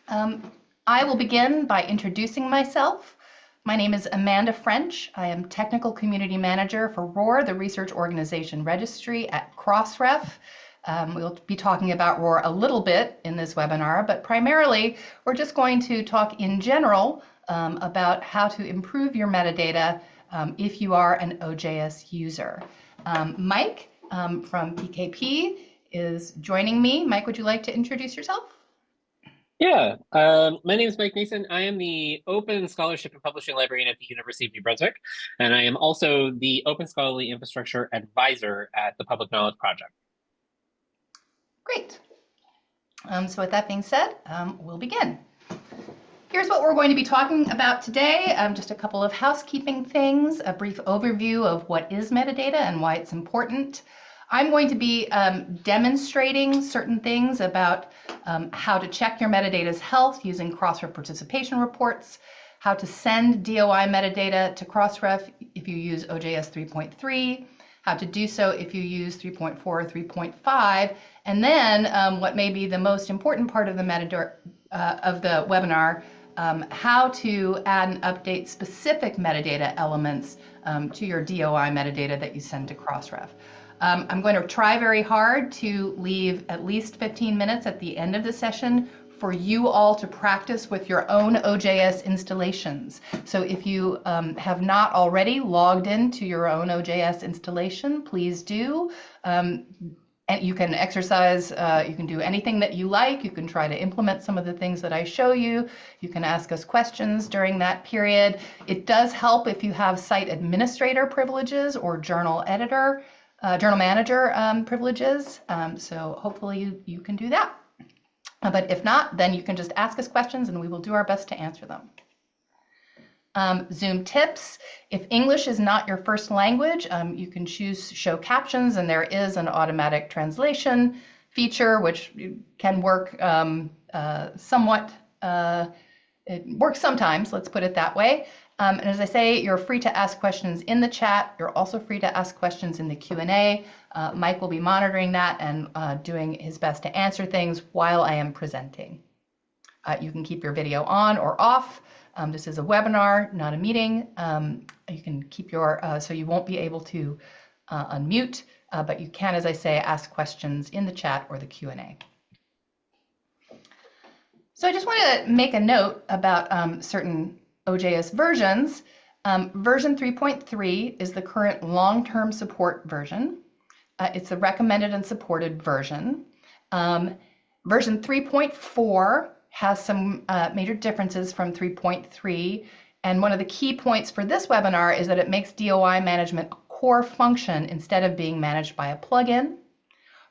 I will begin by introducing myself. My name is Amanda French. I am Technical Community Manager for ROAR, the Research Organization Registry at Crossref. We'll be talking about ROAR a little bit in this webinar, but primarily we're just going to talk in general about how to improve your metadata if you are an OJS user. Mike from PKP is joining me. Mike, would you like to introduce yourself? Yeah, my name is Mike Mason. I am the Open Scholarship and Publishing Librarian at the University of New Brunswick, and I am also the Open Scholarly Infrastructure Advisor at the Public Knowledge Project. Great. So with that being said, we'll begin. Here's what we're going to be talking about today. Just a couple of housekeeping things, a brief overview of what is metadata and why it's important. I'm going to be demonstrating certain things about how to check your metadata's health using Crossref participation reports, how to send DOI metadata to Crossref if you use OJS 3.3, how to do so if you use 3.4 or 3.5, and then what may be the most important part of the webinar, how to add and update specific metadata elements to your DOI metadata that you send to Crossref. I'm going to try very hard to leave at least 15 minutes at the end of the session for you all to practice with your own OJS installations. So if you have not already logged into your own OJS installation, please do. And you can exercise, you can do anything that you like. You can try to implement some of the things that I show you. You can ask us questions during that period. It does help if you have site administrator privileges or journal manager privileges. So hopefully you can do that. But if not, then you can just ask us questions and we will do our best to answer them. Zoom tips. If English is not your first language, you can choose show captions, and there is an automatic translation feature which can work somewhat. It works sometimes, let's put it that way. And as I say, you're free to ask questions in the chat. You're also free to ask questions in the Q&A. Mike will be monitoring that and doing his best to answer things while I am presenting. You can keep your video on or off. This is a webinar, not a meeting. You can keep your, so you won't be able to unmute, but you can, as I say, ask questions in the chat or the Q&A. So I just want to make a note about certain OJS versions. Version 3.3 is the current long-term support version. It's the recommended and supported version. Version 3.4 has some major differences from 3.3, and one of the key points for this webinar is that it makes DOI management a core function instead of being managed by a plugin.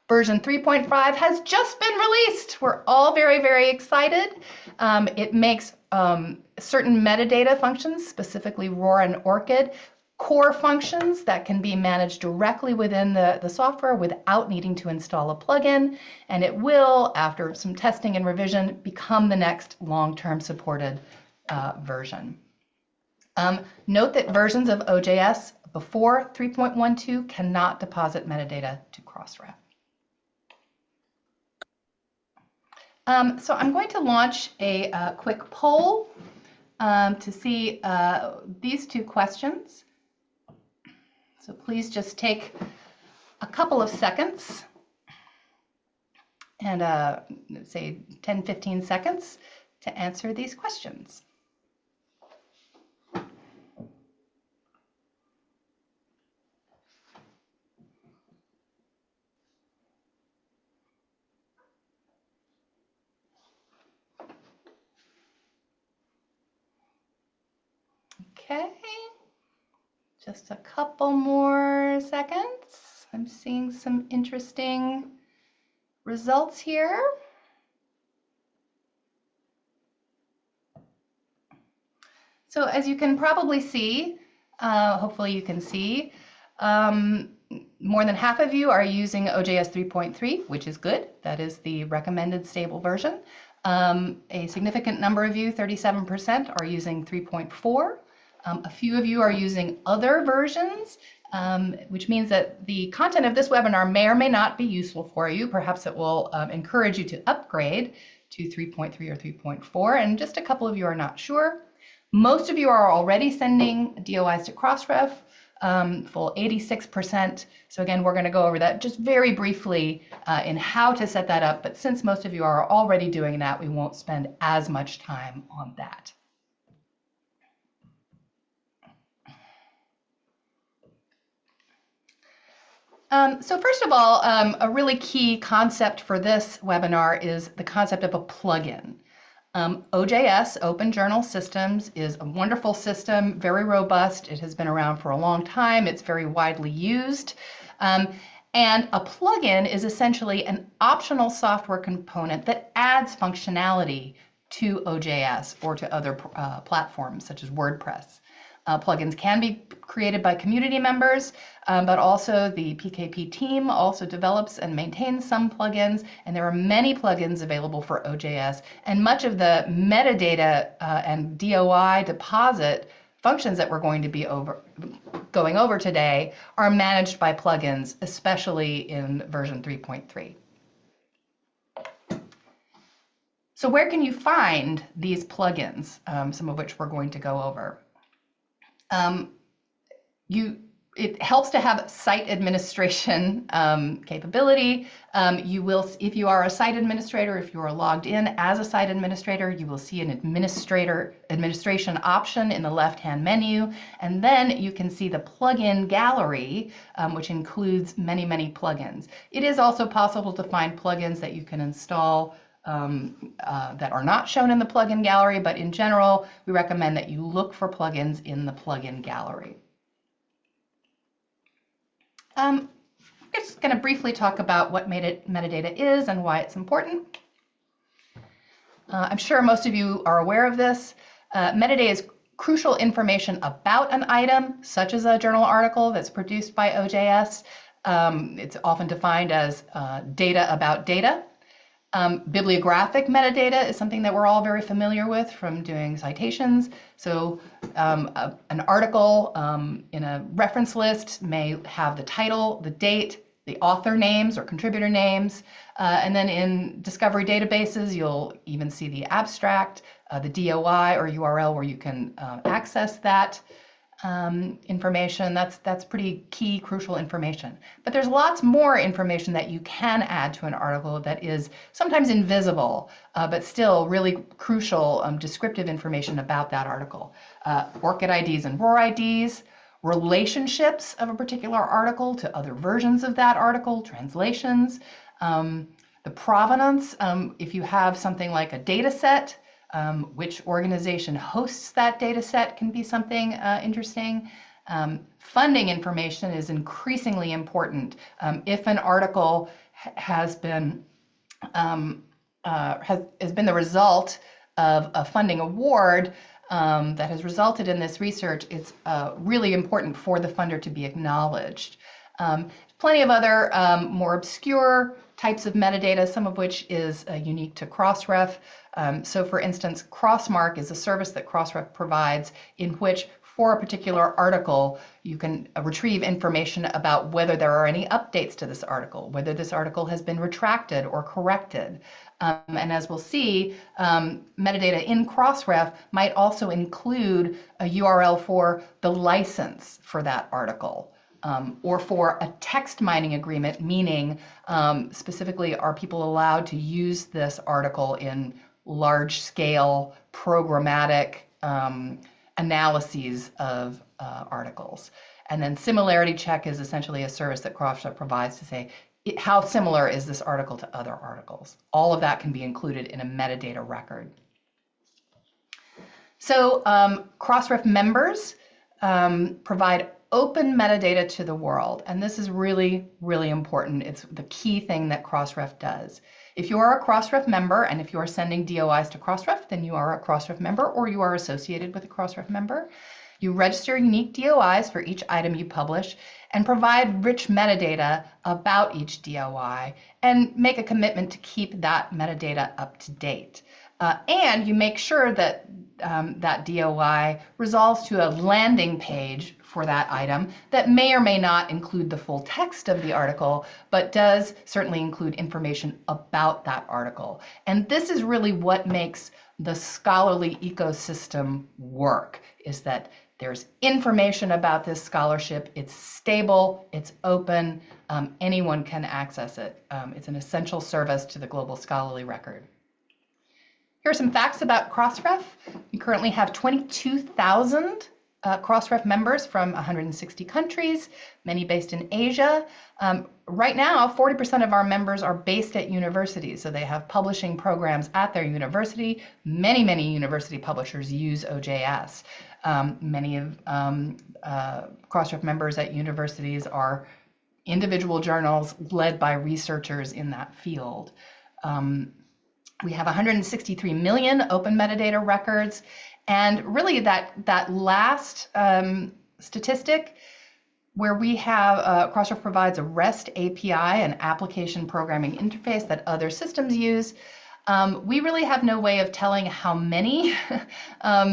Version 3.5 has just been released. We're all very, very excited. It makes certain metadata functions, specifically ROAR and ORCID, core functions that can be managed directly within the software without needing to install a plugin. And it will, after some testing and revision, become the next long-term supported version. Note that versions of OJS before 3.12 cannot deposit metadata to Crossref. So I'm going to launch a quick poll to see these two questions. So please just take a couple of seconds and say 10-15 seconds to answer these questions. Okay, just a couple more seconds. I'm seeing some interesting results here. So as you can probably see, hopefully you can see, more than half of you are using OJS 3.3, which is good. That is the recommended stable version. A significant number of you, 37%, are using 3.4. A few of you are using other versions, which means that the content of this webinar may or may not be useful for you. Perhaps it will encourage you to upgrade to 3.3 or 3.4, and just a couple of you are not sure. Most of you are already sending DOIs to Crossref, full 86%. So again, we're going to go over that just very briefly in how to set that up. But since most of you are already doing that, we won't spend as much time on that. So first of all, a really key concept for this webinar is the concept of a plugin. OJS, Open Journal Systems, is a wonderful system, very robust. It has been around for a long time. It's very widely used. And a plugin is essentially an optional software component that adds functionality to OJS or to other platforms such as WordPress. Plugins can be created by community members, but also the PKP team also develops and maintains some plugins, and there are many plugins available for OJS, and much of the metadata and DOI deposit functions that we're going to be going over today are managed by plugins, especially in version 3.3. So where can you find these plugins, some of which we're going to go over? It helps to have site administration capability. You will, if you are a site administrator, if you are logged in as a site administrator, you will see an administration option in the left-hand menu, and then you can see the plugin gallery, which includes many, many plugins. It is also possible to find plugins that you can install that are not shown in the plugin gallery, but in general, we recommend that you look for plugins in the plugin gallery. I'm just going to briefly talk about what metadata is and why it's important. I'm sure most of you are aware of this. Metadata is crucial information about an item, such as a journal article that's produced by OJS. It's often defined as data about data. Bibliographic metadata is something that we're all very familiar with from doing citations. So an article in a reference list may have the title, the date, the author names or contributor names, and then in discovery databases, you'll even see the abstract, the DOI or URL where you can access that information. That's pretty key, crucial information. But there's lots more information that you can add to an article that is sometimes invisible, but still really crucial descriptive information about that article. ORCID IDs and ROR IDs, relationships of a particular article to other versions of that article, translations, the provenance, if you have something like a data set, which organization hosts that data set can be something interesting. Funding information is increasingly important. If an article has been the result of a funding award that has resulted in this research, it's really important for the funder to be acknowledged. Plenty of other more obscure types of metadata, some of which is unique to Crossref. So for instance, Crossmark is a service that Crossref provides in which for a particular article, you can retrieve information about whether there are any updates to this article, whether this article has been retracted or corrected. And as we'll see, metadata in Crossref might also include a URL for the license for that article. Or for a text mining agreement, meaning specifically, are people allowed to use this article in large-scale programmatic analyses of articles. And then similarity check is essentially a service that Crossref provides to say, how similar is this article to other articles? All of that can be included in a metadata record. So Crossref members provide open metadata to the world, and this is really, really important. It's the key thing that Crossref does. If you are a Crossref member, and if you are sending DOIs to Crossref, then you are a Crossref member, or you are associated with a Crossref member. You register unique DOIs for each item you publish, and provide rich metadata about each DOI, and make a commitment to keep that metadata up to date. And you make sure that that DOI resolves to a landing page for that item that may or may not include the full text of the article, but does certainly include information about that article. And this is really what makes the scholarly ecosystem work, is that there's information about this scholarship, it's stable, it's open, anyone can access it. It's an essential service to the global scholarly record. Here are some facts about Crossref. We currently have 22,000 Crossref members from 160 countries, many based in Asia. Right now, 40% of our members are based at universities, so they have publishing programs at their university. Many university publishers use OJS. Many of Crossref members at universities are individual journals led by researchers in that field. We have 163 million open metadata records, and really that last statistic, where we have Crossref provides a REST API, an application programming interface that other systems use. We really have no way of telling how many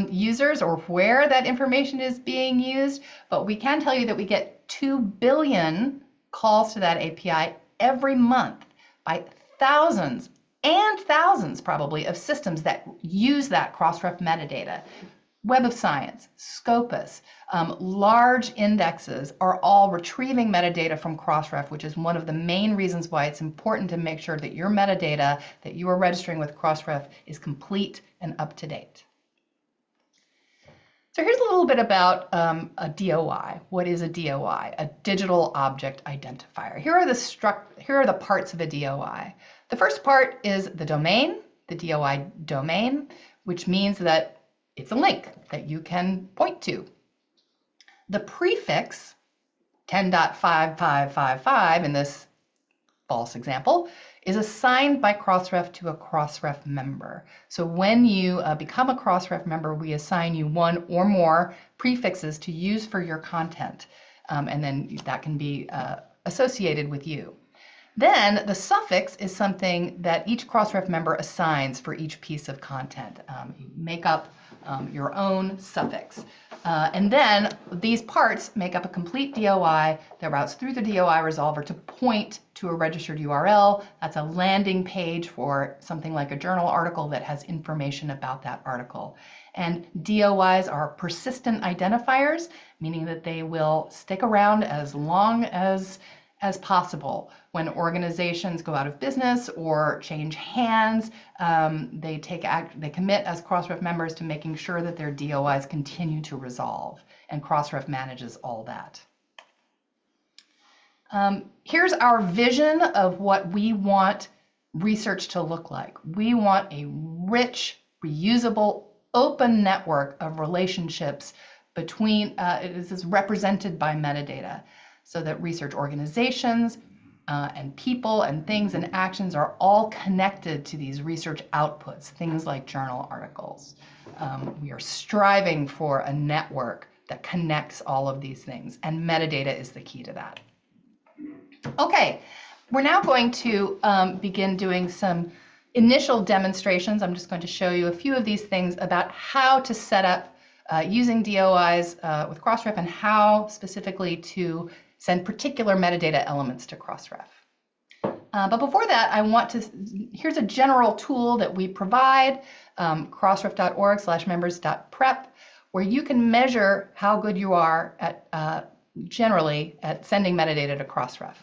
users or where that information is being used, but we can tell you that we get 2 billion calls to that API every month by thousands and thousands probably of systems that use that Crossref metadata. Web of Science, Scopus, large indexes are all retrieving metadata from Crossref, which is one of the main reasons why it's important to make sure that your metadata that you are registering with Crossref is complete and up to date. So here's a little bit about a DOI. What is a DOI? A digital object identifier. Here are the parts of a DOI. The first part is the domain, the DOI domain, which means that it's a link that you can point to. The prefix, 10.5555 in this false example, is assigned by Crossref to a Crossref member. So when you become a Crossref member, we assign you one or more prefixes to use for your content, and then that can be associated with you. Then the suffix is something that each Crossref member assigns for each piece of content. You make up your own suffix. And then these parts make up a complete DOI that routes through the DOI resolver to point to a registered URL. That's a landing page for something like a journal article that has information about that article. And DOIs are persistent identifiers, meaning that they will stick around as long as possible. When organizations go out of business or change hands, they commit as Crossref members to making sure that their DOIs continue to resolve, and Crossref manages all that. Here's our vision of what we want research to look like. We want a rich, reusable, open network of relationships between, this is represented by metadata, so that research organizations and people and things and actions are all connected to these research outputs, things like journal articles. We are striving for a network that connects all of these things, and metadata is the key to that. Okay, we're now going to begin doing some initial demonstrations. I'm just going to show you a few of these things about how to set up using DOIs with Crossref and how specifically to send particular metadata elements to Crossref. But before that, here's a general tool that we provide, crossref.org/members.prep, where you can measure how good you are at generally at sending metadata to Crossref.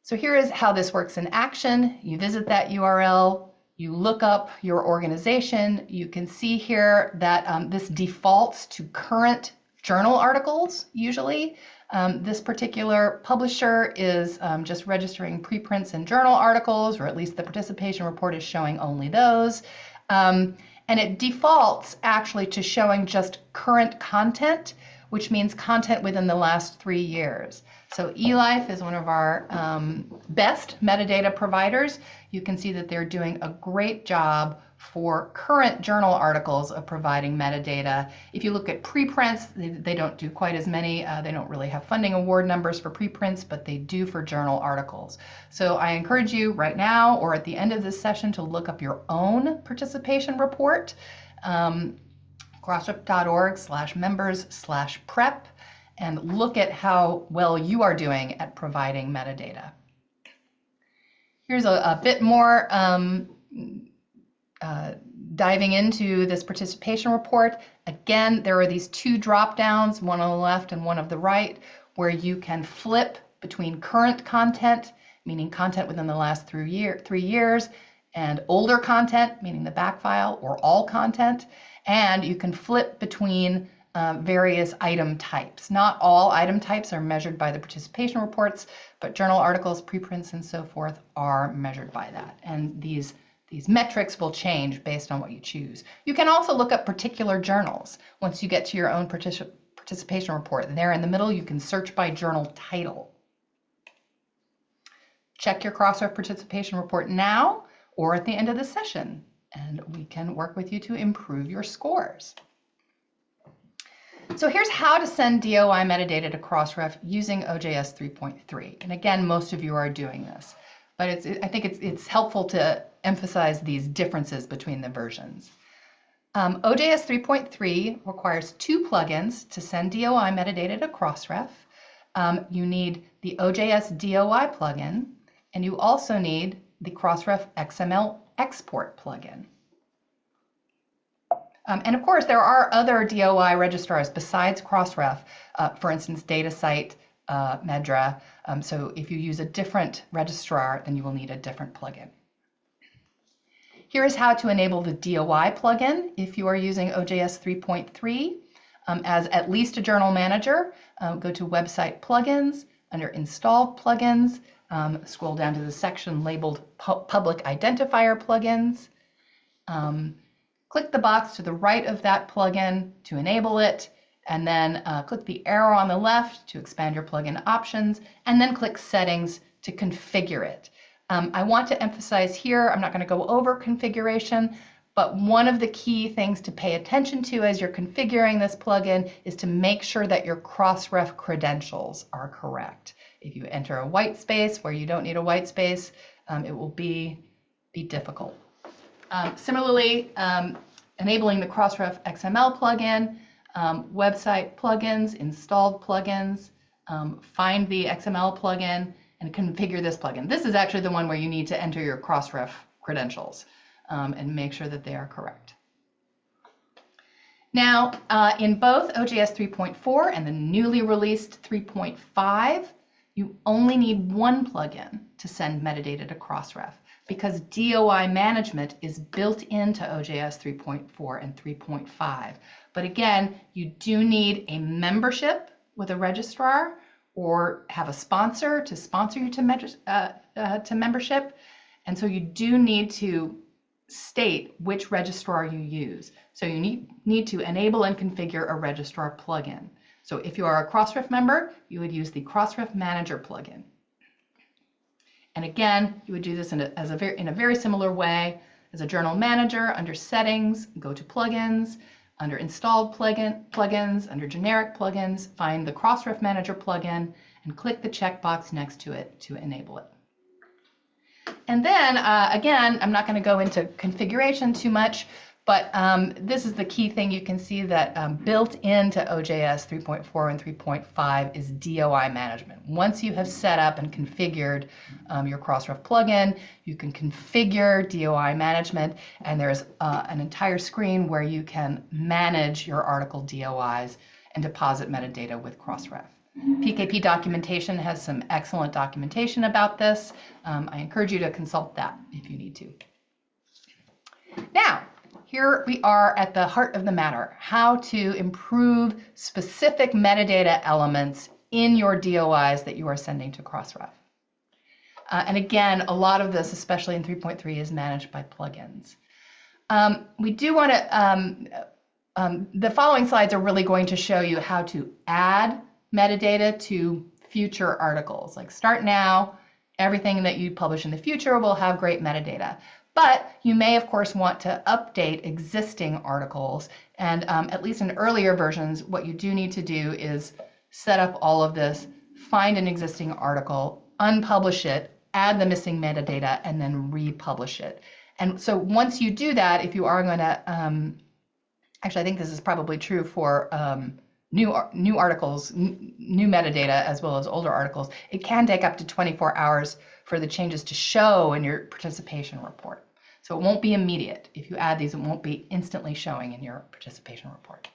So here is how this works in action. You visit that URL, you look up your organization. You can see here that this defaults to current journal articles usually. This particular publisher is just registering preprints and journal articles, or at least the participation report is showing only those. And it defaults actually to showing just current content, which means content within the last 3 years. So eLife is one of our best metadata providers. You can see that they're doing a great job for current journal articles of providing metadata. If you look at preprints, they don't do quite as many. They don't really have funding award numbers for preprints, but they do for journal articles. So I encourage you right now or at the end of this session to look up your own participation report crossref.org/members/prep, and look at how well you are doing at providing metadata. Here's a bit more diving into this participation report. Again, there are these two drop downs, one on the left and one on the right, where you can flip between current content, meaning content within the last 3 years, and older content, meaning the back file or all content. And you can flip between various item types. Not all item types are measured by the participation reports, but journal articles, preprints, and so forth are measured by that. And these metrics will change based on what you choose. You can also look up particular journals once you get to your own participation report. There in the middle, you can search by journal title. Check your Crossref participation report now or at the end of the session, and we can work with you to improve your scores. So here's how to send DOI metadata to Crossref using OJS 3.3. And again, most of you are doing this, but I think it's helpful to emphasize these differences between the versions. OJS 3.3 requires 2 plugins to send DOI metadata to Crossref. You need the OJS DOI plugin, and you also need the Crossref XML export plugin. And of course, there are other DOI registrars besides Crossref, for instance, DataCite, Medra. So if you use a different registrar, then you will need a different plugin. Here is how to enable the DOI plugin if you are using OJS 3.3. As at least a journal manager, go to Website Plugins, under Installed Plugins, scroll down to the section labeled Public Identifier Plugins. Click the box to the right of that plugin to enable it, and then click the arrow on the left to expand your plugin options, and then click Settings to configure it. I want to emphasize here, I'm not going to go over configuration, but one of the key things to pay attention to as you're configuring this plugin is to make sure that your Crossref credentials are correct. If you enter a white space where you don't need a white space, it will be difficult. Similarly, enabling the Crossref XML plugin, website plugins, installed plugins, find the XML plugin, and configure this plugin. This is actually the one where you need to enter your Crossref credentials and make sure that they are correct. Now, in both OJS 3.4 and the newly released 3.5, you only need one plugin to send metadata to Crossref, because DOI management is built into OJS 3.4 and 3.5. But again, you do need a membership with a registrar or have a sponsor to sponsor you to membership. And so you do need to state which registrar you use. So you need to enable and configure a registrar plugin. So if you are a Crossref member, you would use the Crossref Manager plugin. And again, you would do this in a very similar way as a journal manager. Under Settings, go to Plugins. Under Installed Plugins, under Generic Plugins, find the Crossref Manager plugin and click the checkbox next to it to enable it. And then, again, I'm not going to go into configuration too much, but this is the key thing. You can see that built into OJS 3.4 and 3.5 is DOI management. Once you have set up and configured your Crossref plugin, you can configure DOI management, and there's an entire screen where you can manage your article DOIs and deposit metadata with Crossref. PKP documentation has some excellent documentation about this. I encourage you to consult that if you need to. Now, here we are at the heart of the matter, how to improve specific metadata elements in your DOIs that you are sending to Crossref. And again, a lot of this, especially in 3.3, is managed by plugins. We do want to, the following slides are really going to show you how to add metadata to future articles. Like Start Now, everything that you publish in the future will have great metadata. But you may, of course, want to update existing articles. And at least in earlier versions, what you do need to do is set up all of this, find an existing article, unpublish it, add the missing metadata, and then republish it. And so once you do that, if you are going to Actually, I think this is probably true for new articles, new metadata, as well as older articles. It can take up to 24 hours for the changes to show in your participation report. So it won't be immediate. If you add these, it won't be instantly showing in your participation report.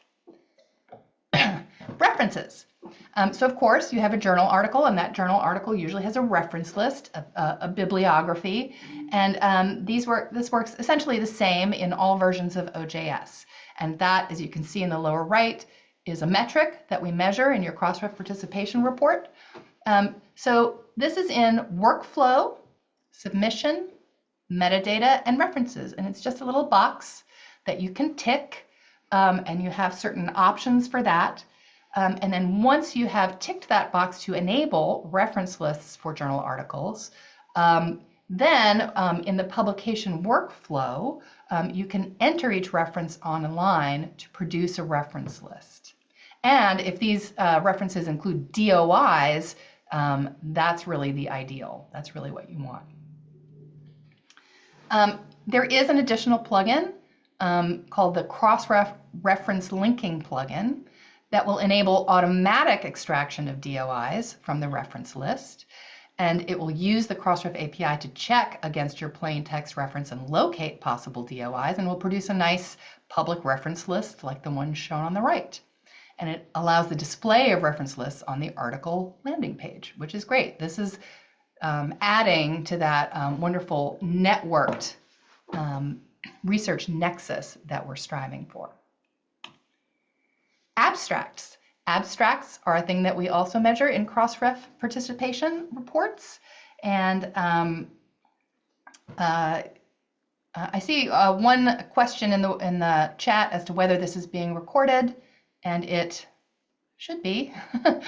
References. So of course, you have a journal article, and that journal article usually has a reference list, a bibliography, and this works essentially the same in all versions of OJS. And that, as you can see in the lower right, is a metric that we measure in your Crossref participation report. So this is in workflow, submission, metadata, and references, and it's just a little box that you can tick, and you have certain options for that. And then once you have ticked that box to enable reference lists for journal articles, then in the publication workflow, you can enter each reference online to produce a reference list. And if these references include DOIs, that's really the ideal. That's really what you want. There is an additional plugin called the Crossref Reference Linking plugin that will enable automatic extraction of DOIs from the reference list. And it will use the Crossref API to check against your plain text reference and locate possible DOIs, and will produce a nice public reference list like the one shown on the right. And it allows the display of reference lists on the article landing page, which is great. This is adding to that wonderful networked research nexus that we're striving for. Abstracts. Abstracts are a thing that we also measure in Crossref participation reports. And I see one question in the chat as to whether this is being recorded, and it should be. I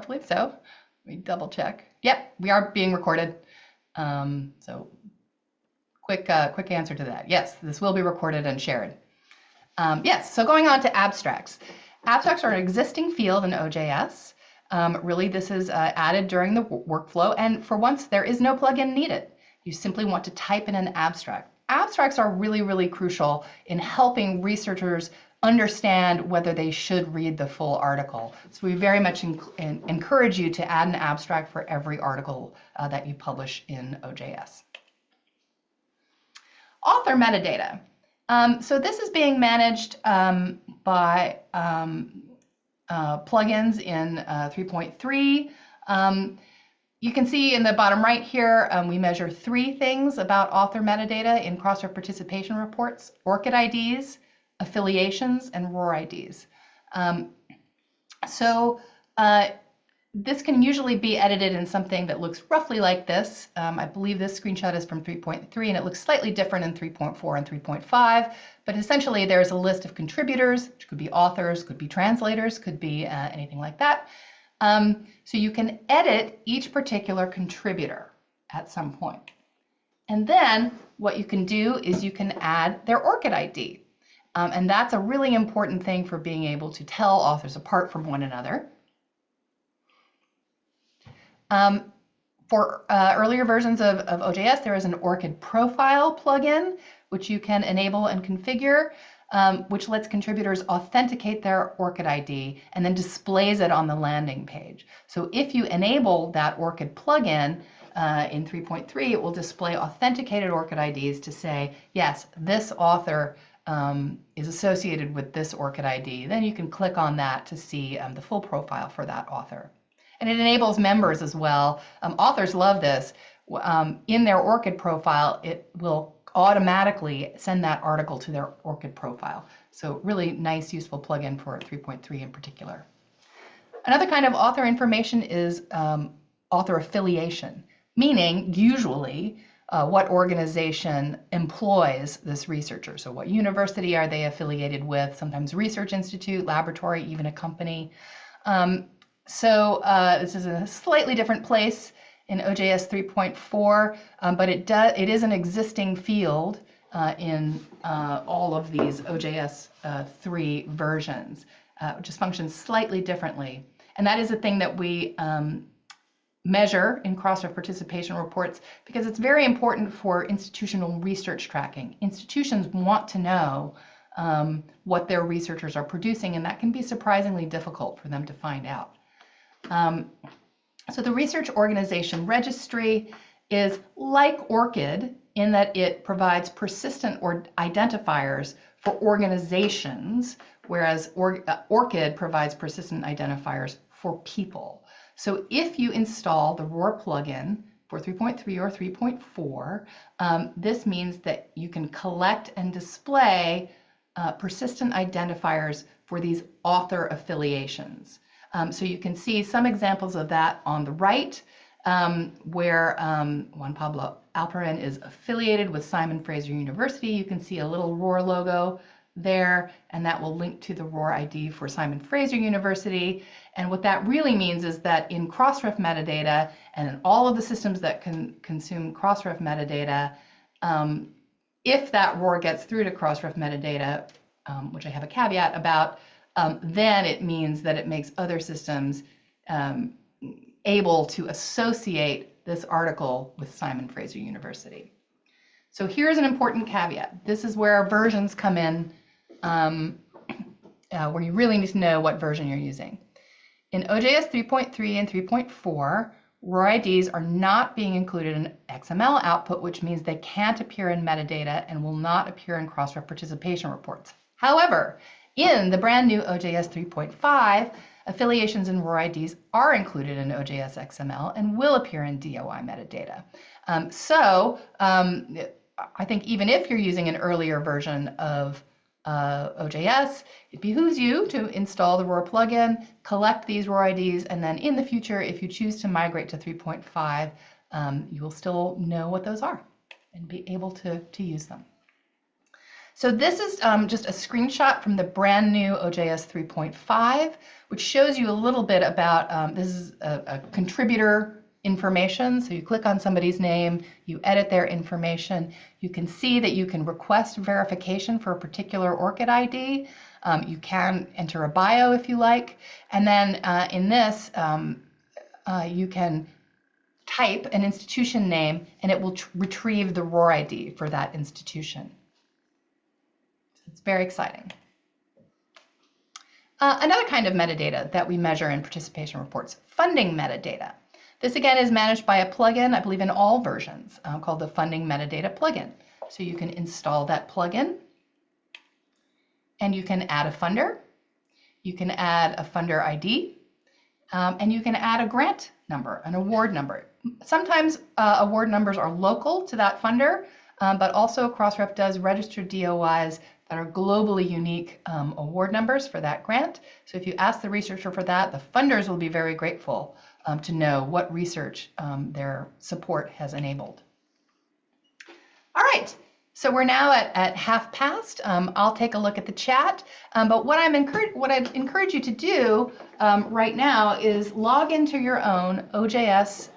believe so. Let me double check. Yep, we are being recorded. So quick answer to that. Yes, this will be recorded and shared. Yes, so going on to abstracts. Abstracts are an existing field in OJS. Really, this is added during the workflow, and for once, there is no plugin needed. You simply want to type in an abstract. Abstracts are really, really crucial in helping researchers understand whether they should read the full article. So we very much encourage you to add an abstract for every article that you publish in OJS. Author metadata. So this is being managed by plugins in 3.3. You can see in the bottom right here, we measure 3 things about author metadata in Crossref participation reports: ORCID IDs, affiliations, and ROR IDs. This can usually be edited in something that looks roughly like this. I believe this screenshot is from 3.3, and it looks slightly different in 3.4 and 3.5. But essentially, there's a list of contributors, which could be authors, could be translators, could be anything like that. So you can edit each particular contributor at some point. And then what you can do is you can add their ORCID ID. And that's a really important thing for being able to tell authors apart from one another. For earlier versions of OJS, there is an ORCID profile plugin, which you can enable and configure, which lets contributors authenticate their ORCID ID and then displays it on the landing page. So if you enable that ORCID plugin in 3.3, it will display authenticated ORCID IDs to say, yes, this author is associated with this ORCID ID. Then you can click on that to see the full profile for that author. And it enables members as well. Authors love this. In their ORCID profile, it will automatically send that article to their ORCID profile. So really nice, useful plugin for 3.3 in particular. Another kind of author information is author affiliation, meaning usually what organization employs this researcher. So what university are they affiliated with? Sometimes research institute, laboratory, even a company. This is a slightly different place in OJS 3.4, but it is an existing field in all of these OJS 3 versions. Just functions slightly differently. And that is a thing that we measure in Crossref participation reports because it's very important for institutional research tracking. Institutions want to know what their researchers are producing, and that can be surprisingly difficult for them to find out. So the Research Organization Registry is like ORCID in that it provides persistent identifiers for organizations, whereas ORCID provides persistent identifiers for people. So if you install the ROR plugin for 3.3 or 3.4, this means that you can collect and display persistent identifiers for these author affiliations. So you can see some examples of that on the right, where Juan Pablo Alperin is affiliated with Simon Fraser University. You can see a little ROR logo there, and that will link to the ROR ID for Simon Fraser University. And what that really means is that in Crossref metadata and in all of the systems that can consume Crossref metadata, if that ROR gets through to Crossref metadata, which I have a caveat about, then it means that it makes other systems able to associate this article with Simon Fraser University. So here's an important caveat. This is where versions come in, where you really need to know what version you're using. In OJS 3.3 and 3.4, ROR IDs are not being included in XML output, which means they can't appear in metadata and will not appear in Crossref participation reports. However, in the brand new OJS 3.5, affiliations and ROR IDs are included in OJS XML and will appear in DOI metadata. I think even if you're using an earlier version of OJS, it behooves you to install the ROR plugin, collect these ROR IDs, and then in the future, if you choose to migrate to 3.5, you will still know what those are and be able to use them. So this is just a screenshot from the brand new OJS 3.5, which shows you a little bit about, this is a contributor information. So you click on somebody's name, you edit their information. You can see that you can request verification for a particular ORCID ID. You can enter a bio if you like. And then in this, you can type an institution name and it will retrieve the ROR ID for that institution. It's very exciting. Another kind of metadata that we measure in participation reports, funding metadata. This again is managed by a plugin, I believe in all versions, called the Funding Metadata plugin. So you can install that plugin and you can add a funder. You can add a funder ID and you can add a grant number, an award number. Sometimes award numbers are local to that funder, but also Crossref does register DOIs that are globally unique award numbers for that grant. So if you ask the researcher for that, the funders will be very grateful to know what research their support has enabled. All right, so we're now at past. I'll take a look at the chat, but what I'd encourage you to do right now is log into your own OJS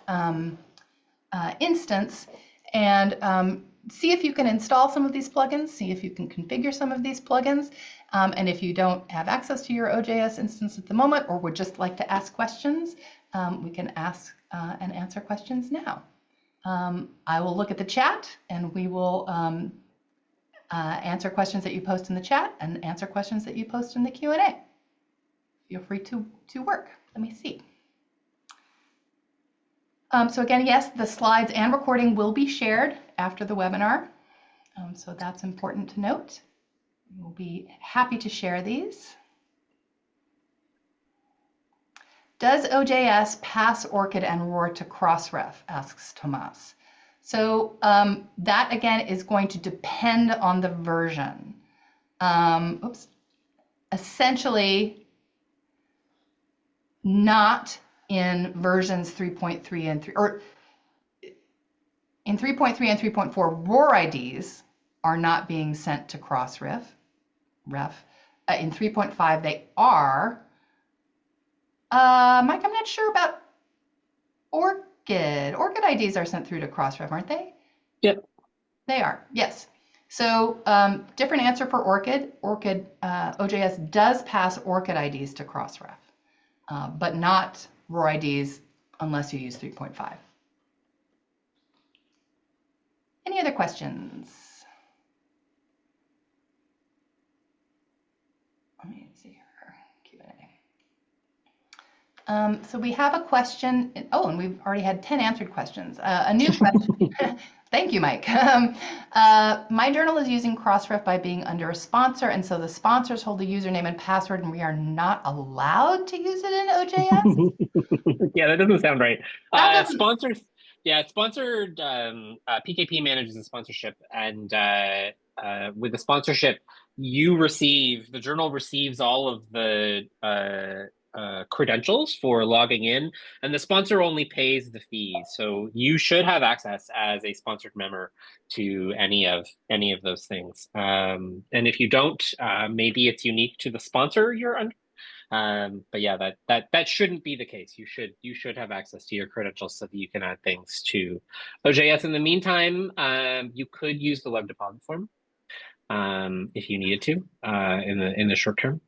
instance and see if you can install some of these plugins, see if you can configure some of these plugins, and if you don't have access to your OJS instance at the moment or would just like to ask questions, we can ask and answer questions now. I will look at the chat and we will answer questions that you post in the chat and answer questions that you post in the Q&A. Feel free to work. Let me see. So again, yes, the slides and recording will be shared after the webinar. So that's important to note. We'll be happy to share these. Does OJS pass ORCID and ROR to Crossref, asks Tomas. So that again is going to depend on the version. Essentially not in versions 3.3 and 3, or in 3.3 and 3.4, ROR IDs are not being sent to Crossref. In 3.5, they are. Mike, I'm not sure about ORCID. ORCID IDs are sent through to Crossref, aren't they? Yep. They are, yes. So different answer for ORCID. OJS does pass ORCID IDs to Crossref, but not ROR IDs unless you use 3.5. Any other questions? Let me see here, Q&A. So we have a question. Oh, and we've already had 10 answered questions. A new question. Thank you, Mike. My journal is using Crossref by being under a sponsor, and so the sponsors hold the username and password, and we are not allowed to use it in OJS? Yeah, that doesn't sound right. Sponsored. Sponsored PKP manages the sponsorship, and with the sponsorship, the journal receives all of the credentials for logging in, and the sponsor only pays the fee. So you should have access as a sponsored member to any of those things. And if you don't, maybe it's unique to the sponsor you're under. But yeah, that shouldn't be the case. You should have access to your credentials so that you can add things to OJS. In the meantime, you could use the web deposit form if you needed to in the short term.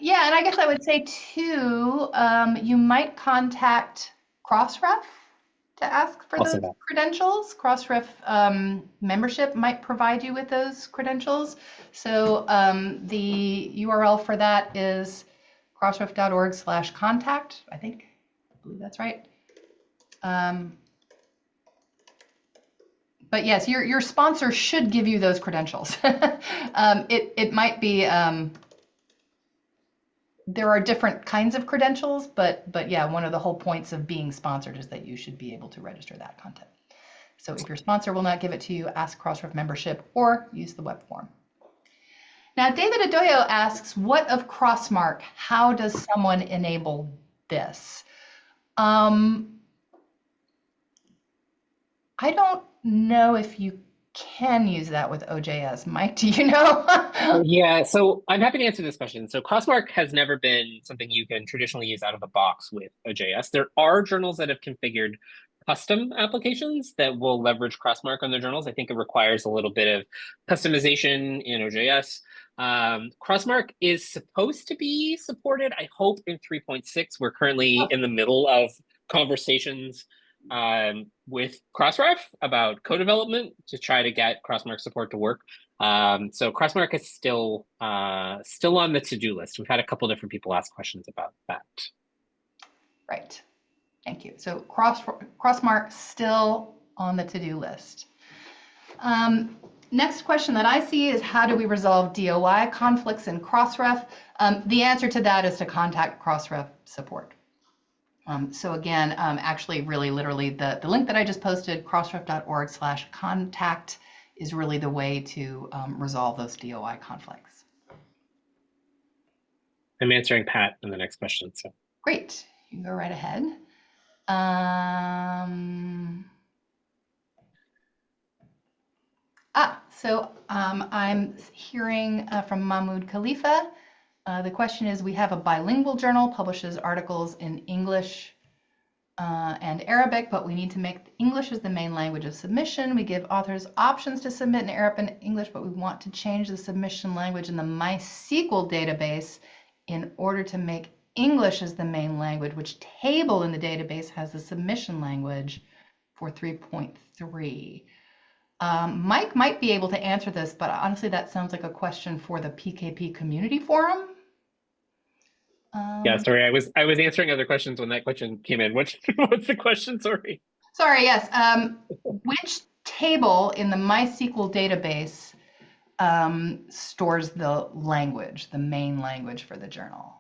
Yeah, and I guess I would say too, you might contact Crossref to ask for those credentials. Crossref membership might provide you with those credentials. So the URL for that is crossref.org/contact, I believe that's right. But yes, your sponsor should give you those credentials. It might be, there are different kinds of credentials, but yeah, one of the whole points of being sponsored is that you should be able to register that content. So if your sponsor will not give it to you, ask Crossref membership or use the web form. Now, David Adoyo asks, what of Crossmark? How does someone enable this? I don't know if you can use that with OJS. Mike, do you know? Yeah, so I'm happy to answer this question. So Crossmark has never been something you can traditionally use out of the box with OJS. There are journals that have configured custom applications that will leverage Crossmark on their journals. I think it requires a little bit of customization in OJS. Crossmark is supposed to be supported, I hope, in 3.6. We're currently in the middle of conversations with Crossref about co-development to try to get Crossmark support to work. So Crossmark is still on the to-do list. We've had a couple different people ask questions about that. Right. Thank you. So Crossmark still on the to-do list. Next question that I see is, how do we resolve DOI conflicts in Crossref? The answer to that is to contact Crossref support. So again, actually, really, literally, the link that I just posted, crossref.org/contact, is really the way to resolve those DOI conflicts. I'm answering Pat in the next question. So great, you can go right ahead. So I'm hearing from Mahmoud Khalifa. The question is, we have a bilingual journal, publishes articles in English and Arabic, but we need to make English as the main language of submission. We give authors options to submit in Arabic and English, but we want to change the submission language in the MySQL database in order to make English as the main language. Which table in the database has the submission language for 3.3? Mike might be able to answer this, but honestly, that sounds like a question for the PKP community forum. Yeah, sorry, I was answering other questions when that question came in. What's the question? Sorry. Sorry, yes. Which table in the MySQL database stores the language, the main language for the journal?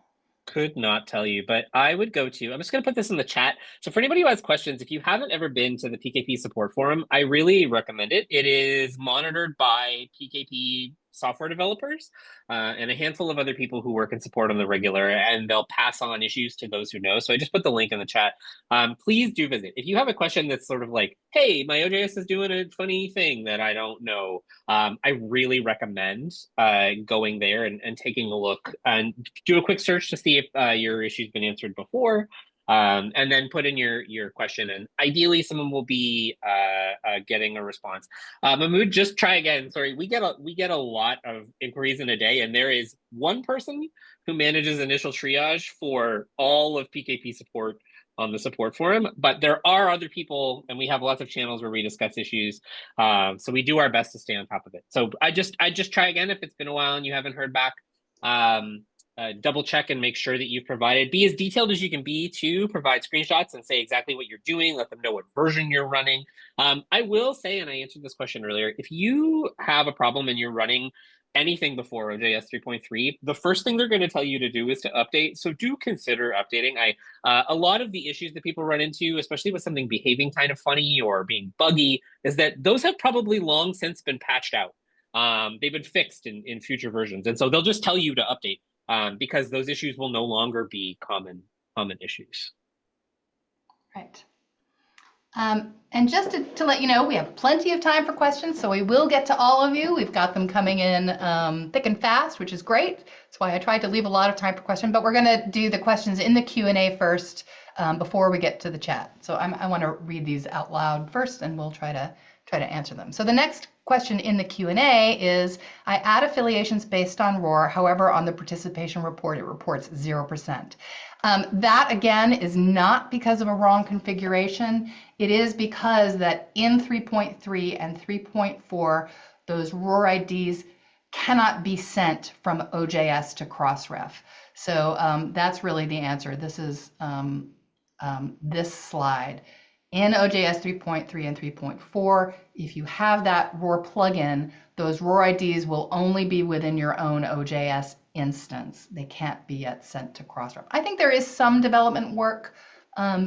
Could not tell you, but I would go to, I'm just going to put this in the chat. So for anybody who has questions, if you haven't ever been to the PKP support forum, I really recommend it. It is monitored by PKP software developers and a handful of other people who work in support on the regular, and they'll pass on issues to those who know. So I just put the link in the chat. Please do visit. If you have a question that's sort of like, hey, my OJS is doing a funny thing that I don't know, I really recommend going there and taking a look and do a quick search to see if your issue's been answered before. And then put in your question, and ideally someone will be getting a response. Mahmoud, just try again. Sorry, we get a lot of inquiries in a day, and there is one person who manages initial triage for all of PKP support on the support forum, but there are other people, and we have lots of channels where we discuss issues. So we do our best to stay on top of it. So I just try again if it's been a while and you haven't heard back. Double check and make sure that you've provided. Be as detailed as you can be to provide screenshots and say exactly what you're doing. Let them know what version you're running. I will say, and I answered this question earlier, if you have a problem and you're running anything before OJS 3.3, the first thing they're going to tell you to do is to update. So do consider updating. A lot of the issues that people run into, especially with something behaving kind of funny or being buggy, is that those have probably long since been patched out. They've been fixed in future versions. And so they'll just tell you to update because those issues will no longer be common issues. Right. And just to let you know, we have plenty of time for questions, so we will get to all of you. We've got them coming in thick and fast, which is great. That's why I tried to leave a lot of time for questions, but we're going to do the questions in the Q&A first before we get to the chat. So I want to read these out loud first, and we'll try to answer them. So the next question in the Q&A is, I add affiliations based on ROR, however, on the participation report, it reports 0%. That, again, is not because of a wrong configuration. It is because that in 3.3 and 3.4, those ROR IDs cannot be sent from OJS to Crossref. So that's really the answer. This is this slide. In OJS 3.3 and 3.4, if you have that ROR plugin, those ROR IDs will only be within your own OJS instance. They can't be yet sent to Crossref. I think there is some development work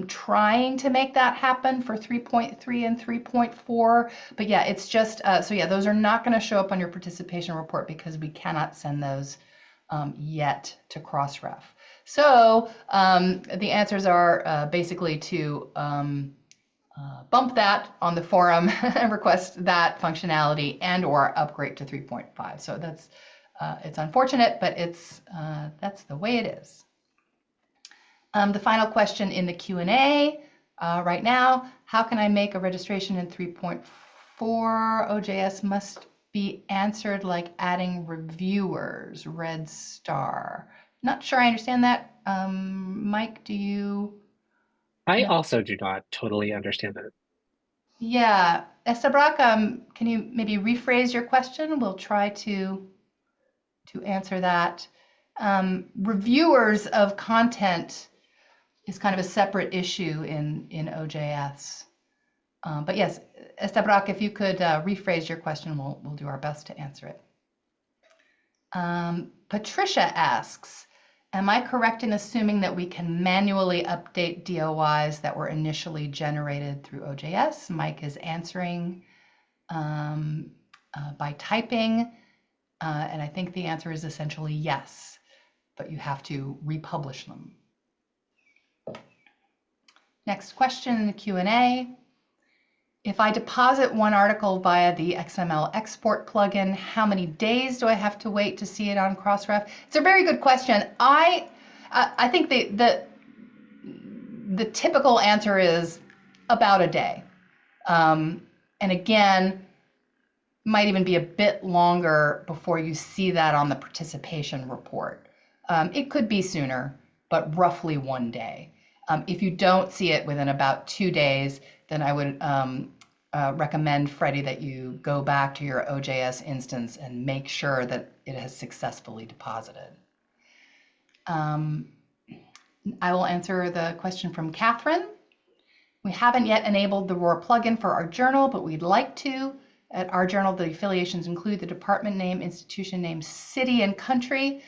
trying to make that happen for 3.3 and 3.4, but yeah, it's just, so yeah, those are not going to show up on your participation report because we cannot send those yet to Crossref. So the answers are basically to bump that on the forum and request that functionality and or upgrade to 3.5. So that's it's unfortunate, but that's the way it is. The final question in the Q&A right now, how can I make a registration in 3.4? OJS must be answered like adding reviewers, red star. Not sure I understand that. Mike, do you? I also do not totally understand that. Yeah, Estabrak, can you maybe rephrase your question? We'll try to answer that. Reviewers of content is kind of a separate issue in OJS. But yes, Estabrak, if you could rephrase your question, we'll do our best to answer it. Patricia asks, am I correct in assuming that we can manually update DOIs that were initially generated through OJS? Mike is answering by typing, and I think the answer is essentially yes, but you have to republish them. Next question in the Q&A. If I deposit one article via the XML export plugin, how many days do I have to wait to see it on Crossref? It's a very good question. I think the typical answer is about a day. And again, might even be a bit longer before you see that on the participation report. It could be sooner, but roughly 1 day. If you don't see it within about 2 days, then I would recommend, Freddie, that you go back to your OJS instance and make sure that it has successfully deposited. I will answer the question from Catherine. We haven't yet enabled the ROR plugin for our journal, but we'd like to. At our journal, the affiliations include the department name, institution name, city, and country.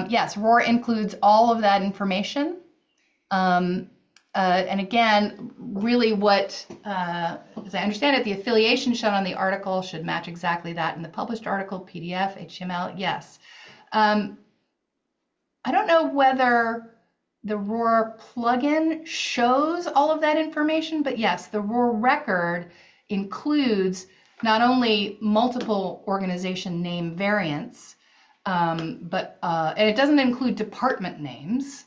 Yes, ROR includes all of that information. And again, really what, as I understand it, the affiliation shown on the article should match exactly that in the published article, PDF, HTML, yes. I don't know whether the ROR plugin shows all of that information, but yes, the ROR record includes not only multiple organization name variants, but and it doesn't include department names.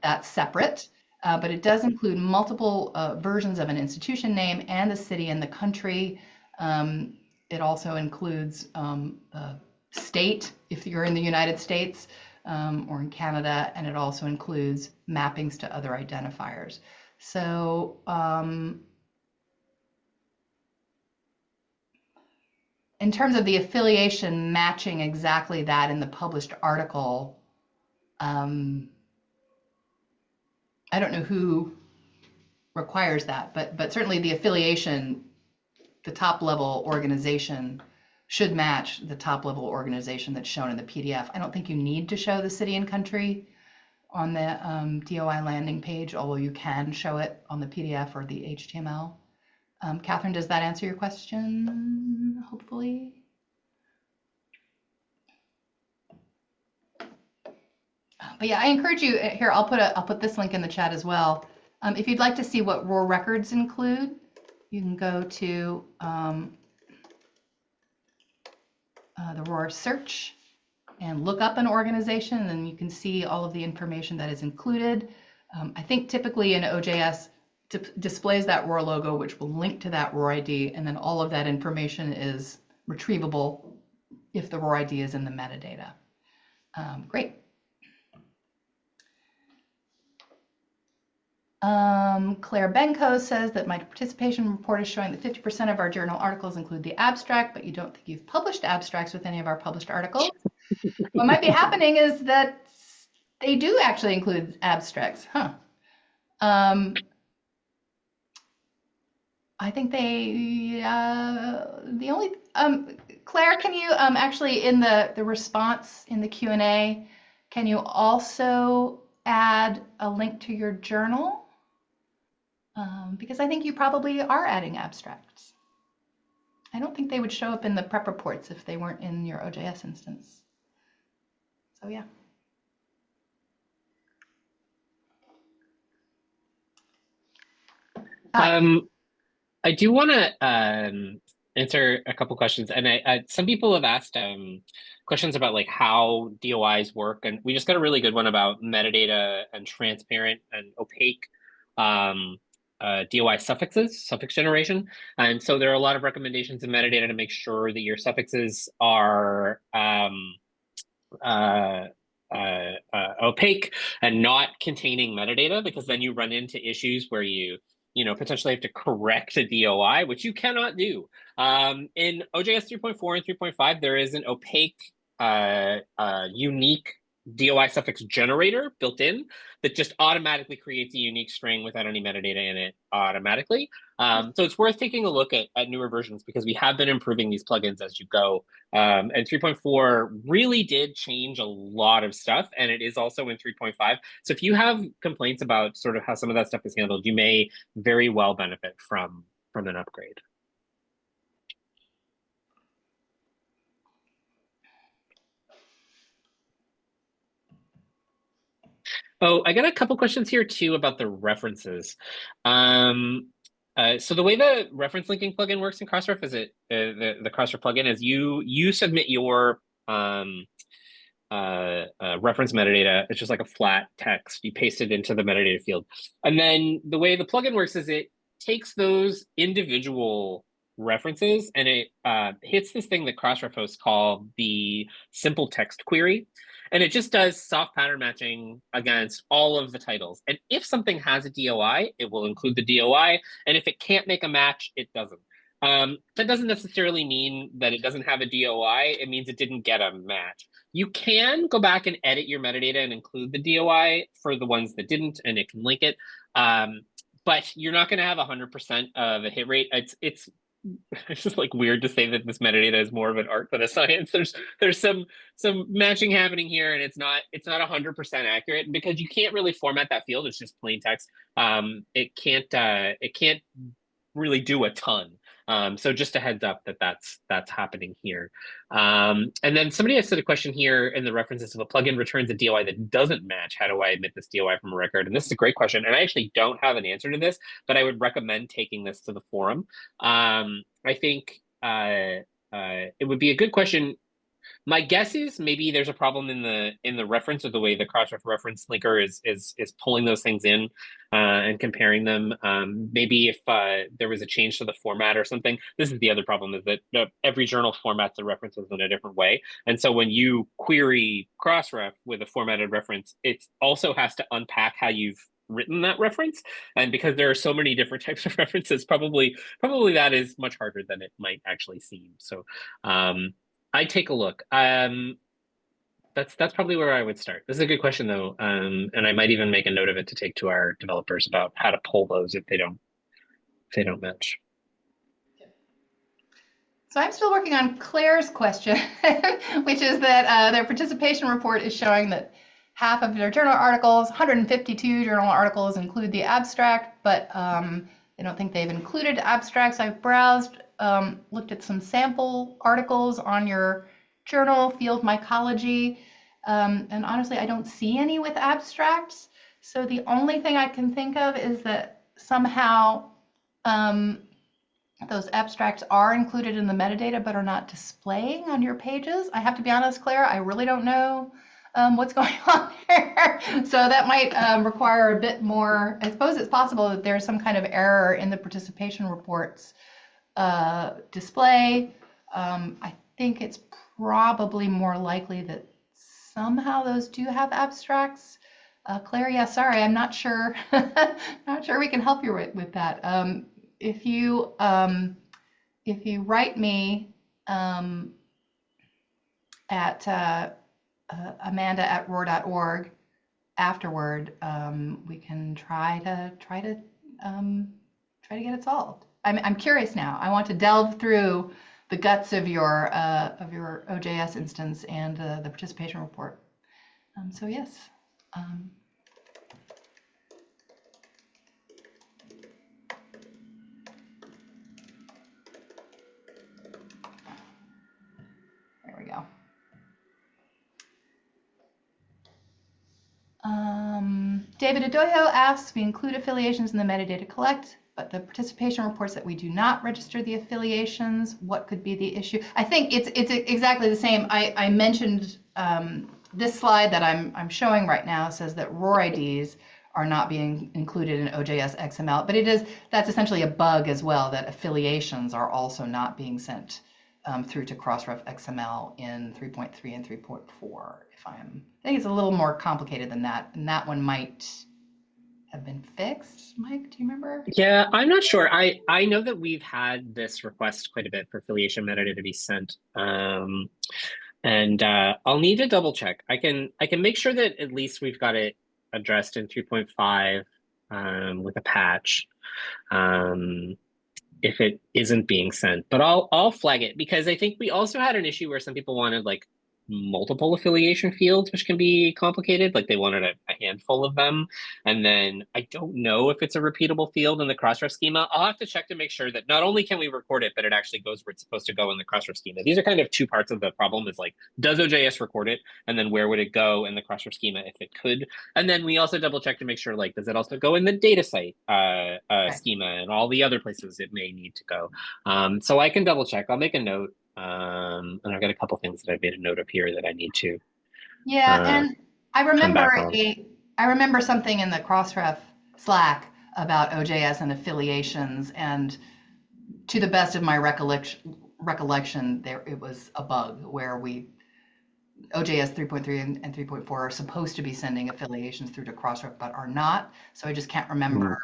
That's separate, but it does include multiple versions of an institution name and the city and the country. It also includes state, if you're in the United States, or in Canada, and it also includes mappings to other identifiers. So in terms of the affiliation matching exactly that in the published article, I don't know who requires that, but certainly the affiliation, the top level organization should match the top level organization that's shown in the PDF. I don't think you need to show the city and country on the DOI landing page, although you can show it on the PDF or the HTML. Catherine, does that answer your question, hopefully? But yeah, I encourage you, here, I'll put this link in the chat as well. If you'd like to see what raw records include, you can go to the ROAR search and look up an organization, and then you can see all of the information that is included. I think typically in OJS displays that ROAR logo, which will link to that ROAR ID, and then all of that information is retrievable if the ROAR ID is in the metadata. Great. Claire Benko says that my participation report is showing that 50% of our journal articles include the abstract, but you don't think you've published abstracts with any of our published articles. What might be happening is that they do actually include abstracts, huh? I think they, the only, Claire, can you actually in the response in the Q&A, can you also add a link to your journal? Because I think you probably are adding abstracts. I don't think they would show up in the prep reports if they weren't in your OJS instance. So yeah. I do want to answer a couple questions, and some people have asked questions about like how DOIs work, and we just got a really good one about metadata and transparent and opaque DOI suffixes, suffix generation. And so there are a lot of recommendations in metadata to make sure that your suffixes are opaque and not containing metadata, because then you run into issues where you potentially have to correct a DOI, which you cannot do. In OJS 3.4 and 3.5, there is an opaque, unique DOI suffix generator built in that just automatically creates a unique string without any metadata in it automatically. So it's worth taking a look at newer versions, because we have been improving these plugins as you go. And 3.4 really did change a lot of stuff, and it is also in 3.5. So if you have complaints about sort of how some of that stuff is handled, you may very well benefit from an upgrade. Oh, I got a couple questions here too about the references. So the way the reference linking plugin works in Crossref is the Crossref plugin is you submit your reference metadata. It's just like a flat text. You paste it into the metadata field. And then the way the plugin works is it takes those individual references and it hits this thing that Crossref hosts call the simple text query. And it just does soft pattern matching against all of the titles. And if something has a DOI, it will include the DOI. And if it can't make a match, it doesn't. That doesn't necessarily mean that it doesn't have a DOI. It means it didn't get a match. You can go back and edit your metadata and include the DOI for the ones that didn't, and it can link it. But you're not going to have 100% of a hit rate. It's just like weird to say that this metadata is more of an art than a science. There's some matching happening here, and it's not 100% accurate because you can't really format that field. It's just plain text. It can't really do a ton. So just a heads up that that's happening here. And then somebody asked a question here in the references of a plugin returns a DOI that doesn't match. How do I omit this DOI from a record? And this is a great question. And I actually don't have an answer to this, but I would recommend taking this to the forum. I think it would be a good question. My guess is maybe there's a problem in the reference, or the way the Crossref reference linker is pulling those things in and comparing them. Maybe if there was a change to the format or something. This is the other problem, is that every journal formats the references in a different way. And so when you query Crossref with a formatted reference, it also has to unpack how you've written that reference. And because there are so many different types of references, probably that is much harder than it might actually seem. So I take a look. That's probably where I would start. This is a good question though, and I might even make a note of it to take to our developers about how to pull those if they don't match. So I'm still working on Claire's question, which is that their participation report is showing that half of their journal articles, 152 journal articles, include the abstract, but they don't think they've included abstracts. I've browsed, looked at some sample articles on your journal, Field Mycology, and honestly, I don't see any with abstracts. So the only thing I can think of is that somehow those abstracts are included in the metadata but are not displaying on your pages. I have to be honest, Claire, I really don't know what's going on there. So that might require a bit more. I suppose it's possible that there's some kind of error in the participation reports display. I think it's probably more likely that somehow those do have abstracts. Claire, yeah, sorry, I'm not sure. Not sure we can help you with that. If you write me at amanda@roar.org afterward, we can try to get it solved. I'm curious now. I want to delve through the guts of your OJS instance and the participation report. So yes. There we go. David Adoyo asks, we include affiliations in the metadata collect, but the participation reports that we do not register the affiliations. What could be the issue? I think it's exactly the same. I mentioned this slide that I'm showing right now says that ROR IDs are not being included in OJS XML, but that's essentially a bug as well, that affiliations are also not being sent through to Crossref XML in 3.3 and 3.4. I think it's a little more complicated than that, and that one might have been fixed. Mike, do you remember? Yeah, I'm not sure. I know that we've had this request quite a bit for affiliation metadata to be sent, and I'll need to double check. I can make sure that at least we've got it addressed in 3.5 with a patch. If it isn't being sent, but I'll flag it, because I think we also had an issue where some people wanted like multiple affiliation fields, which can be complicated. Like they wanted a handful of them. And then I don't know if it's a repeatable field in the Crossref schema. I'll have to check to make sure that not only can we record it, but it actually goes where it's supposed to go in the Crossref schema. These are kind of two parts of the problem, is like, does OJS record it? And then where would it go in the Crossref schema if it could? And then we also double check to make sure, like, does it also go in the data site schema and all the other places it may need to go? So I can double check. I'll make a note. And I've got a couple things that I've made a note of here that I need to. Yeah, and I remember I remember something in the Crossref Slack about OJS and affiliations, and to the best of my recollection, it was a bug where OJS 3.3 and 3.4 are supposed to be sending affiliations through to Crossref, but are not. So I just can't remember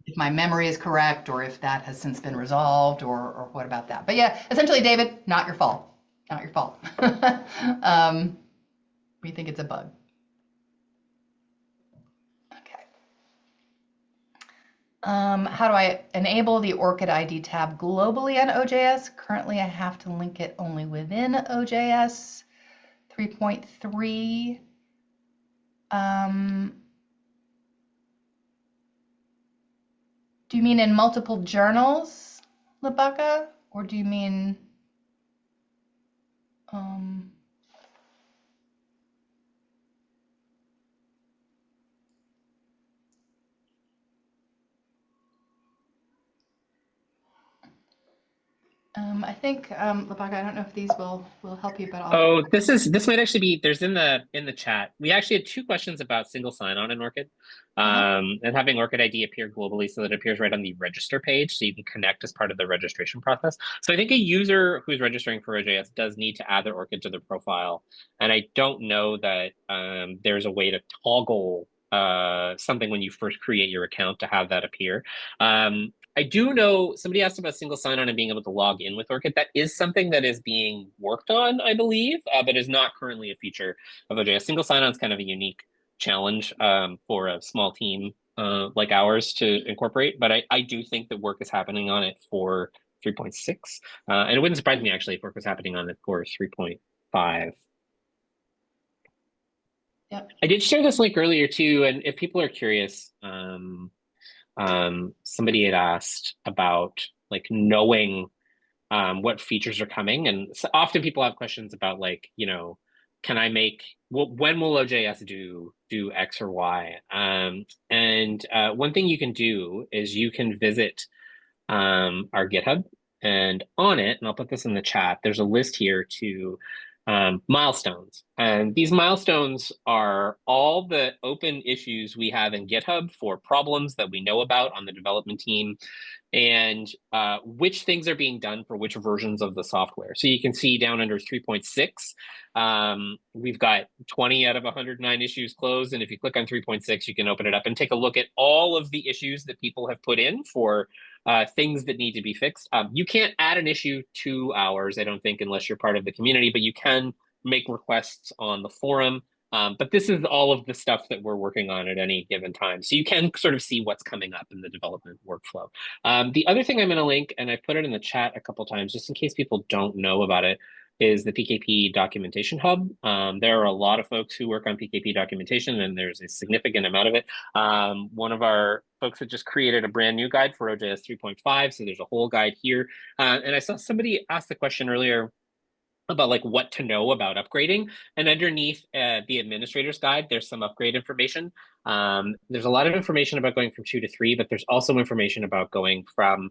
if my memory is correct, or if that has since been resolved, or what about that. But yeah, essentially, David, not your fault. Not your fault. We think it's a bug. Okay. How do I enable the ORCID ID tab globally on OJS? Currently, I have to link it only within OJS 3.3. Do you mean in multiple journals, Labaka? Or do you mean I think, Labaka, I don't know if these will help you, but I'll. Oh, this might actually be, there's in the chat. We actually had two questions about single sign-on in Orchid, and having Orchid ID appear globally so that it appears right on the register page, so you can connect as part of the registration process. So I think a user who's registering for OJS does need to add their Orchid to their profile, and I don't know that there's a way to toggle something when you first create your account to have that appear. I do know somebody asked about single sign-on and being able to log in with Orchid. That is something that is being worked on, I believe, but is not currently a feature of OJS. Single sign-on is kind of a unique challenge for a small team like ours to incorporate, but I do think that work is happening on it for 3.6. And it wouldn't surprise me, actually, if work was happening on it for 3.5. Yep. I did share this link earlier, too, and if people are curious, somebody had asked about like knowing what features are coming, and so often people have questions about like, can I make when will OJS do X or Y? And one thing you can do is you can visit our GitHub, and on it, and I'll put this in the chat, there's a list here to milestones. And these milestones are all the open issues we have in GitHub for problems that we know about on the development team, and which things are being done for which versions of the software. So you can see down under 3.6, we've got 20 out of 109 issues closed. And if you click on 3.6, you can open it up and take a look at all of the issues that people have put in for things that need to be fixed. You can't add an issue to ours, I don't think, unless you're part of the community, but you can make requests on the forum. But this is all of the stuff that we're working on at any given time. So you can sort of see what's coming up in the development workflow. The other thing I'm going to link, and I've put it in the chat a couple times, just in case people don't know about it, is the PKP Documentation Hub. There are a lot of folks who work on PKP documentation, and there's a significant amount of it. One of our folks had just created a brand new guide for OJS 3.5, so there's a whole guide here. And I saw somebody ask the question earlier about like what to know about upgrading, and underneath the administrator's guide there's some upgrade information. There's a lot of information about going from 2 to 3, but there's also information about going from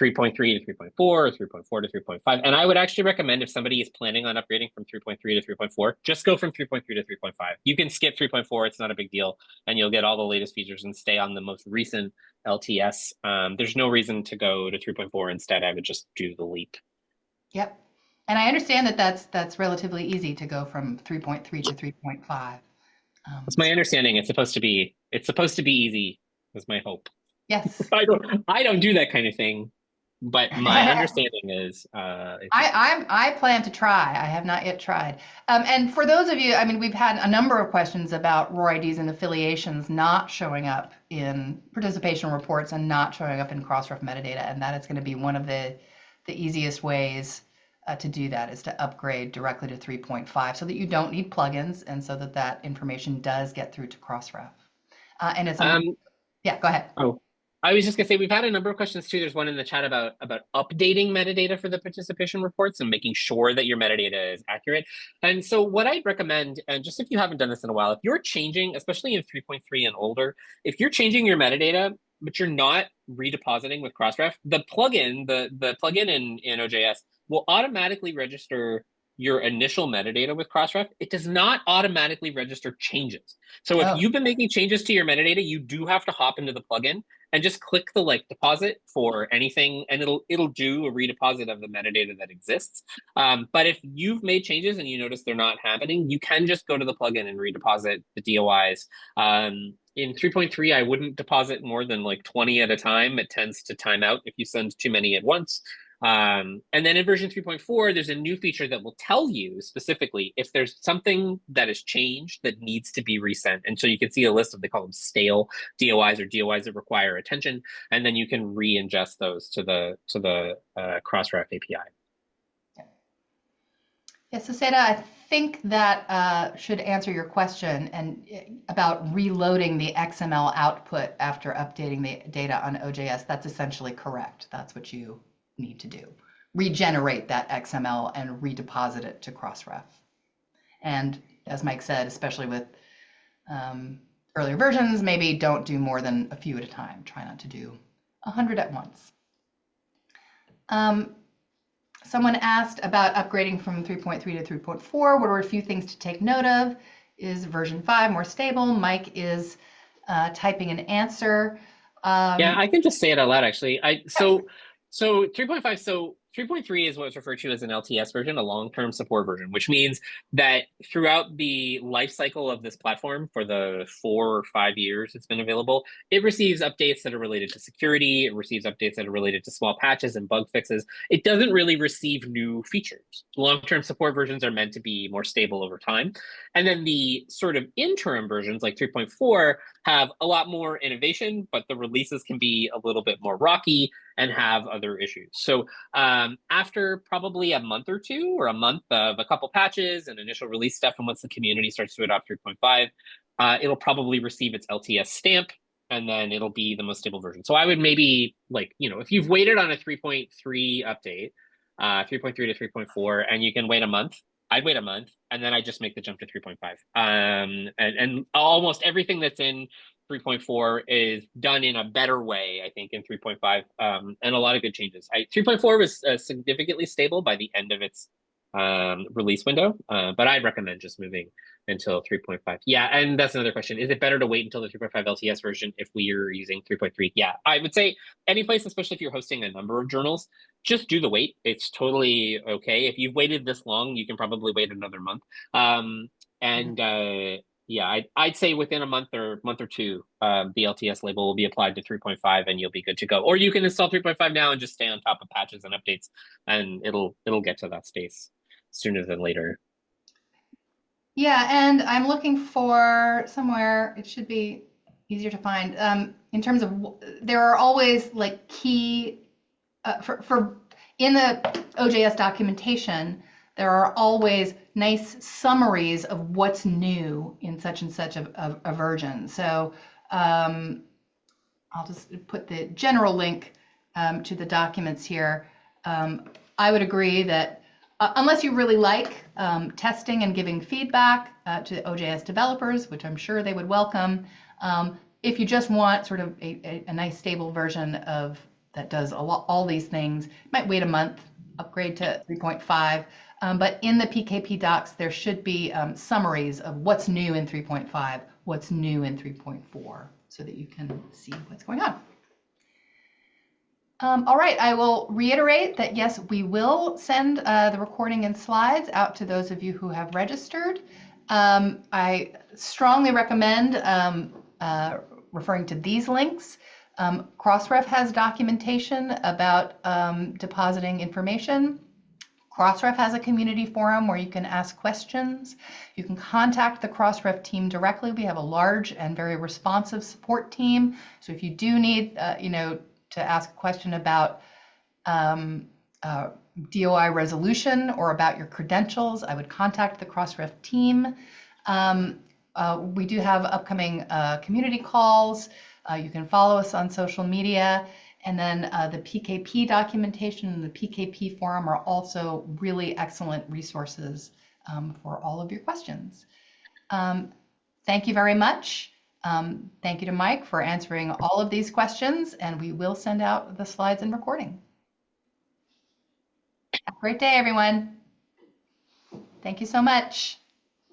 3.3 to 3.4 or 3.4 to 3.5. And I would actually recommend, if somebody is planning on upgrading from 3.3 to 3.4, just go from 3.3 to 3.5. You can skip 3.4, it's not a big deal, and you'll get all the latest features and stay on the most recent LTS. There's no reason to go to 3.4. Instead, I would just do the leap. Yep. And I understand that that's relatively easy to go from 3.3 to 3.5. It's my understanding. It's supposed to be easy. Is my hope. Yes. I don't do that kind of thing, but my understanding is. I plan to try. I have not yet tried. And for those of you, I mean, we've had a number of questions about ROR IDs and affiliations not showing up in participation reports and not showing up in Crossref metadata, and that is going to be one of the easiest ways to do that, is to upgrade directly to 3.5 so that you don't need plugins, and so that information does get through to Crossref. And it's yeah, go ahead. Oh, I was just gonna say, we've had a number of questions too. There's one in the chat about updating metadata for the participation reports and making sure that your metadata is accurate. And so what I'd recommend, and just if you haven't done this in a while, if you're changing, especially in 3.3 and older, if you're changing your metadata, but you're not redepositing with Crossref, the plugin, the plugin in OJS will automatically register your initial metadata with Crossref. It does not automatically register changes. So if you've been making changes to your metadata, you do have to hop into the plugin and just click the like deposit for anything, and it'll do a redeposit of the metadata that exists. But if you've made changes and you notice they're not happening, you can just go to the plugin and redeposit the DOIs. In 3.3, I wouldn't deposit more than like 20 at a time. It tends to time out if you send too many at once. And then in version 3.4, there's a new feature that will tell you specifically if there's something that has changed that needs to be resent. And so you can see a list of, they call them stale DOIs, or DOIs that require attention, and then you can re-ingest those to the Crossref API. Yeah, so Seda, I think that should answer your question and about reloading the XML output after updating the data on OJS. That's essentially correct. That's what you need to do. Regenerate that XML and redeposit it to Crossref. And as Mike said, especially with earlier versions, maybe don't do more than a few at a time. Try not to do 100 at once. Someone asked about upgrading from 3.3 to 3.4. What are a few things to take note of? Is version 5 more stable? Mike is typing an answer. Yeah, I can just say it out loud actually. So 3.5, so 3.3 is what's referred to as an LTS version, a long-term support version, which means that throughout the life cycle of this platform for the 4 or 5 years it's been available, it receives updates that are related to security, it receives updates that are related to small patches and bug fixes. It doesn't really receive new features. Long-term support versions are meant to be more stable over time. And then the sort of interim versions like 3.4 have a lot more innovation, but the releases can be a little bit more rocky and have other issues. So after probably a month or two, or a month of a couple patches and initial release stuff, and once the community starts to adopt 3.5, it'll probably receive its LTS stamp, and then it'll be the most stable version. So I would maybe, like, if you've waited on a 3.3 update, 3.3 to 3.4, and you can wait a month, I'd wait a month, and then I just make the jump to 3.5. And almost everything that's in 3.4 is done in a better way, I think, in 3.5, and a lot of good changes. 3.4 was significantly stable by the end of its release window, but I'd recommend just moving until 3.5. Yeah, and that's another question. Is it better to wait until the 3.5 LTS version if we are using 3.3? Yeah, I would say any place, especially if you're hosting a number of journals, just do the wait. It's totally okay. If you've waited this long, you can probably wait another month. Yeah, I'd say within a month or two, the LTS label will be applied to 3.5 and you'll be good to go. Or you can install 3.5 now and just stay on top of patches and updates, and it'll get to that space sooner than later. Yeah, and I'm looking for somewhere, it should be easier to find, in terms of, there are always like key, in the OJS documentation, there are always nice summaries of what's new in such and such a version. So I'll just put the general link to the documents here. I would agree that unless you really like testing and giving feedback to OJS developers, which I'm sure they would welcome, if you just want sort of a nice stable version of that does all these things, you might wait a month, upgrade to 3.5. But in the PKP docs, there should be summaries of what's new in 3.5, what's new in 3.4, so that you can see what's going on. All right, I will reiterate that yes, we will send the recording and slides out to those of you who have registered. I strongly recommend referring to these links. Crossref has documentation about depositing information. Crossref has a community forum where you can ask questions. You can contact the Crossref team directly. We have a large and very responsive support team. So if you do need, to ask a question about DOI resolution or about your credentials, I would contact the Crossref team. We do have upcoming community calls. You can follow us on social media. And then the PKP documentation and the PKP forum are also really excellent resources for all of your questions. Thank you very much. Thank you to Mike for answering all of these questions, and we will send out the slides and recording. Have a great day, everyone. Thank you so much.